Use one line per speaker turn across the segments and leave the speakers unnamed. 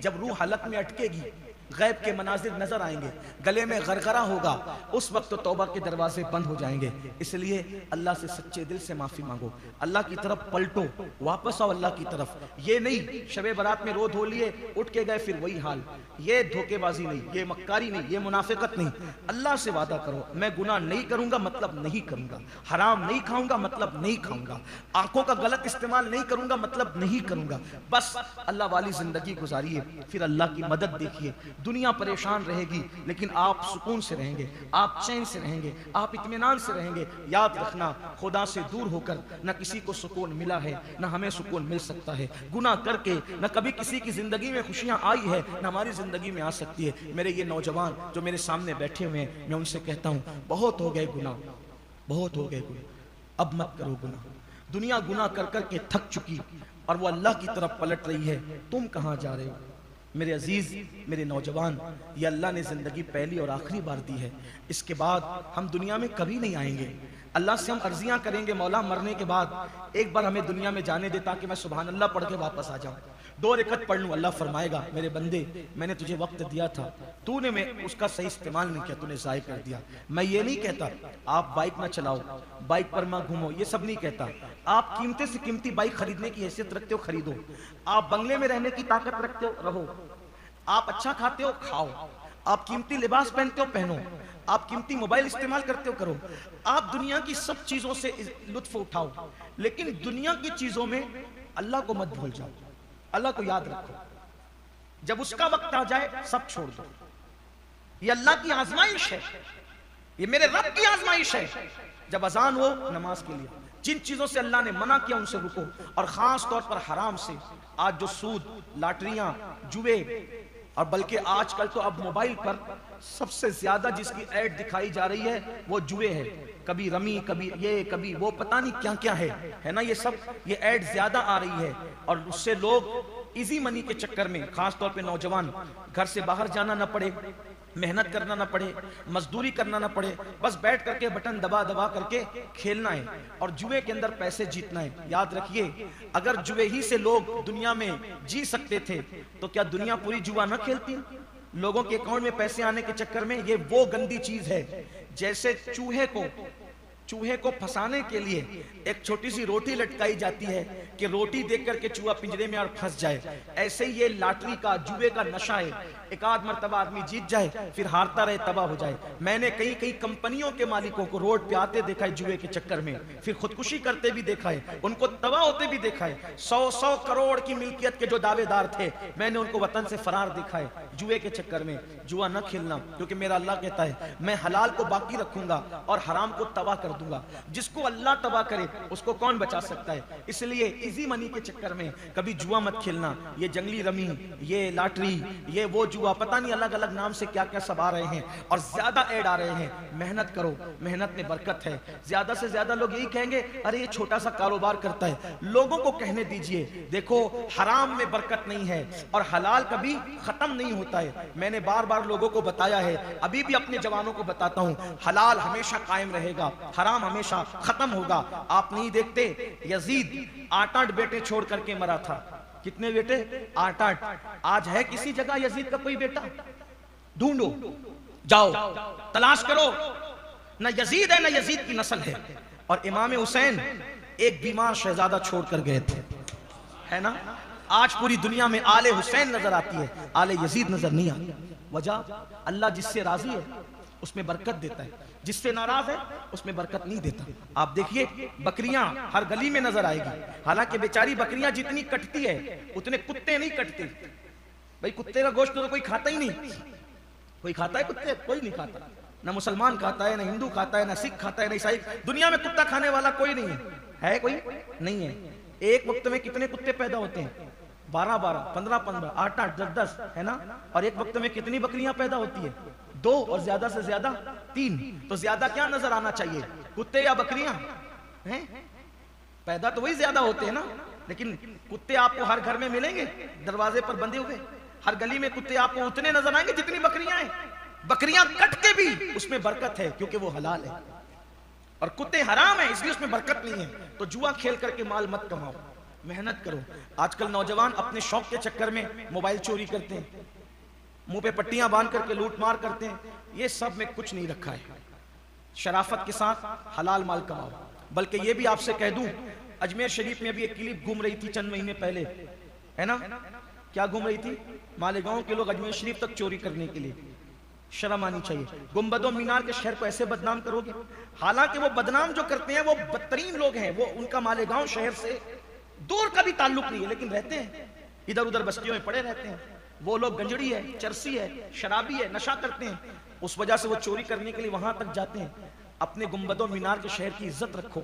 जब रूह हलक में अटकेगी, गैब के मनाजिर नजर आएंगे, गले में गरगरा होगा, उस वक्त तो तौबा के दरवाजे बंद हो जाएंगे। इसलिए अल्लाह से सच्चे दिल से माफी मांगो, अल्लाह की तरफ पलटो, वापस आओ अल्लाह की तरफ। ये नहीं शबे बारात में रो धो लिए, उठ के गए फिर वही हाल, ये धोखेबाजी नहीं, ये मक्कारी नहीं, ये मुनाफिकत नहीं। अल्लाह से वादा करो, मैं गुनाह नहीं करूंगा मतलब नहीं करूंगा, हराम नहीं खाऊंगा मतलब नहीं खाऊंगा, आंखों का गलत इस्तेमाल नहीं करूंगा मतलब नहीं करूंगा। बस अल्लाह वाली जिंदगी गुजारिए, फिर अल्लाह की मदद देखिए। दुनिया परेशान रहेगी लेकिन आप सुकून से रहेंगे, आप चैन से रहेंगे, आप इत्मीनान से रहेंगे। याद रखना, खुदा से दूर होकर न किसी को सुकून मिला है, न हमें सुकून मिल सकता है। गुनाह करके न कभी किसी की जिंदगी में खुशियां आई है, न हमारी जिंदगी में आ सकती है। मेरे ये नौजवान जो मेरे सामने बैठे हुए हैं, मैं उनसे कहता हूं, बहुत हो गए गुनाह, बहुत हो गए गुनाह, अब मत करो गुनाह। दुनिया गुनाह कर कर के थक चुकी और वो अल्लाह की तरफ पलट रही है, तुम कहां जा रहे हो? मेरे अजीज, मेरे नौजवान, ये अल्लाह ने जिंदगी पहली और आखिरी बार दी है, इसके बाद हम दुनिया में कभी नहीं आएंगे। अल्लाह से हम अर्जियां करेंगे, मौला मरने के बाद एक बार हमें दुनिया में जाने दे ताकि मैं सुभान अल्लाह पढ़ के वापस आ जाऊं, 2 रकअत पढ़ लूं। अल्लाह फरमाएगा, मेरे बंदे मैंने तुझे वक्त दिया था, तूने में उसका सही इस्तेमाल नहीं किया, तूने ज़ाय कर दिया। मैं ये नहीं कहता आप बाइक ना चलाओ, बाइक पर ना घूमो, ये सब नहीं कहता। आप कीमती से कीमती बाइक खरीदने की हैसियत रखते हो, खरीदो। आप बंगले में रहने की ताकत रखते हो, रहो। आप अच्छा खाते हो, खाओ। आप कीमती लिबास पहनते हो, पहनो। आप कीमती मोबाइल इस्तेमाल करते हो, करो। आप दुनिया की सब चीजों से लुत्फ उठाओ, लेकिन दुनिया की चीजों में अल्लाह को मत भूल जाओ, अल्लाह को याद रखो। जब उसका वक्त आ जाए सब छोड़ दो। ये अल्लाह की आजमाइश है, ये मेरे रब की आजमाइश है। जब अजान हो नमाज के लिए, जिन चीजों से अल्लाह ने मना किया उनसे रुको, और खास तौर पर हराम से। आज जो सूद, लॉटरियां, जुए, और बल्कि आजकल तो अब मोबाइल पर सबसे ज्यादा जिसकी ऐड दिखाई जा रही है वो जुए है। कभी रमी, कभी ये, कभी वो, पता नहीं क्या क्या है ना। ये सब ये ऐड ज्यादा आ रही है, और उससे लोग इजी मनी के चक्कर में, खास तौर पे नौजवान, घर से बाहर जाना ना पड़े, मेहनत करना ना पड़े, मजदूरी करना ना पड़े, बस बैठ करके बटन दबा दबा करके खेलना है और जुए के अंदर पैसे जीतना है। याद रखिए, अगर जुए ही से लोग दुनिया में जी सकते थे तो क्या दुनिया पूरी जुआ न खेलती? लोगों के अकाउंट में पैसे आने के चक्कर में ये वो गंदी चीज है, जैसे चूहे को फंसाने के लिए एक छोटी सी रोटी लटकाई जाती है कि रोटी देख करके चूहा पिंजरे में और फंस जाए। ऐसे ही ये लॉटरी का, जुए का नशा है। एक आध मर्तबा आदमी जीत जाए, फिर हारता रहे, तबाह हो जाए। मैंने कई कंपनियों के मालिकों को रोड पे आते देखा है जुए के चक्कर में, फिर खुदकुशी करते भी देखा है, उनको तबाह होते भी देखा है। 100 करोड़ की मिल्कियत के जो दावेदार थे, मैंने उनको वतन से फरार देखा है जुए के चक्कर में। जुआ न खेलना, क्योंकि मेरा अल्लाह कहता है मैं हलाल को बाकी रखूंगा और हराम को तबाह कर दूंगा। जिसको अल्लाह तबाह करे उसको कौन बचा सकता है? इसलिए इजी मनी के चक्कर में कभी जुआ मत खेलना। ये जंगली रमी, ये लॉटरी, ये वो जुआ, पता नहीं अलग अलग नाम से क्या क्या सब आ रहे हैं और ज्यादा ऐड आ रहे हैं। मेहनत करो, मेहनत में बरकत है। ज्यादा से ज्यादा लोग यही कहेंगे अरे ये छोटा सा कारोबार करता है। लोगों को कहने दीजिए, देखो हराम में बरकत नहीं है और हलाल कभी खत्म नहीं होता है। मैंने बार बार लोगों को बताया है, अभी भी अपने जवानों को बताता हूं, हलाल हमेशा कायम रहेगा, हराम हमेशा खत्म होगा। आप नहीं देखते यजीद 8-8 बेटे छोड़ करके मरा था। कितने बेटे? 8-8। आज है किसी जगह यजीद का कोई बेटा? ढूंढो, जाओ तलाश करो, ना यजीद है ना यजीद की नस्ल है। और इमाम हुसैन एक बीमार शहजादा छोड़कर गए थे, है ना। आज पूरी दुनिया में आले हुसैन नजर आती है, आले यजीद नजर नहीं आती। वजह, अल्लाह जिससे राजी है उसमें बरकत देता है, जिससे नाराज है उसमें बरकत नहीं देता। आप देखिए बकरियां हर गली में नजर आएगी, हालांकि बेचारी बकरियां जितनी कटती है उतने कुत्ते नहीं कटते। भाई कुत्ते का गोश्त तो कोई खाता ही नहीं। कोई खाता है कुत्ते? कोई नहीं खाता। ना मुसलमान खाता है, ना हिंदू खाता है, ना सिख खाता है, ना ईसाई। दुनिया में कुत्ता खाने वाला कोई नहीं है कोई नहीं है। एक वक्त में कितने कुत्ते पैदा होते हैं? 12-12, 15-15, 8-8, 10-10, है ना। और एक वक्त में कितनी बकरियां पैदा होती है? 2 और ज्यादा से ज्यादा 3। तो ज्यादा क्या नजर आना चाहिए, कुत्ते या बकरियां? हैं? पैदा तो वही ज्यादा होते हैं ना। लेकिन कुत्ते आपको हर घर में मिलेंगे दरवाजे पर बंधे हुए? हर गली में कुत्ते आपको उतने नजर आएंगे जितनी बकरियां हैं। बकरियां कट के भी उसमें बरकत है क्योंकि वो हलाल है, और कुत्ते हराम है इसलिए उसमें बरकत नहीं है। तो जुआ खेल करके माल मत कमाओ, मेहनत करो। आजकल नौजवान अपने शौक के चक्कर में मोबाइल चोरी करते हैं, मुंह पे पट्टियां बांध करके लूट मार करते हैं। ये सब में कुछ नहीं रखा है। शराफत के साथ हलाल माल कमाओ। बल्कि ये भी आपसे कह दूं, अजमेर शरीफ में अभी एक क्लिप घूम रही थी चंद महीने पहले, है ना, क्या घूम रही थी? मालेगांव के लोग अजमेर शरीफ तक चोरी करने के लिए। शर्म आनी चाहिए। गुंबदों मीनार के शहर को ऐसे बदनाम करोगे। हालांकि वो बदनाम जो करते हैं वो बदतरीन लोग हैं, वो उनका मालेगांव शहर से दूर का भी ताल्लुक नहीं है, लेकिन रहते हैं इधर उधर बस्तियों में पड़े रहते हैं। वो लोग गंजड़ी है, चरसी है, शराबी है, नशा करते हैं, उस वजह से वो चोरी करने के लिए वहां तक जाते हैं। अपने गुंबदों मीनार के शहर की इज्जत रखो,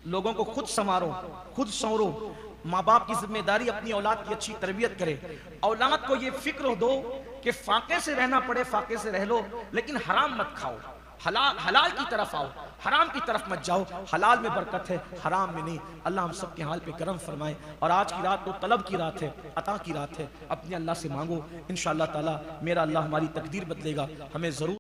लोगों को खुद संवारो, खुद संवरो। माँ बाप की जिम्मेदारी अपनी औलाद की अच्छी तरबियत करे। औलाद को ये फिक्र दो कि फाके से रहना पड़े फाके से रह लो, लेकिन हराम मत खाओ। हलाल की तरफ आओ, हराम की तरफ मत जाओ। हलाल में बरकत है, हराम में नहीं। अल्लाह हम सब के हाल पे करम फरमाए। और आज की रात तो तलब की रात है, अता की रात है। अपने अल्लाह से मांगो, इंशाअल्लाह ताला मेरा अल्लाह हमारी तकदीर बदलेगा। हमें जरूर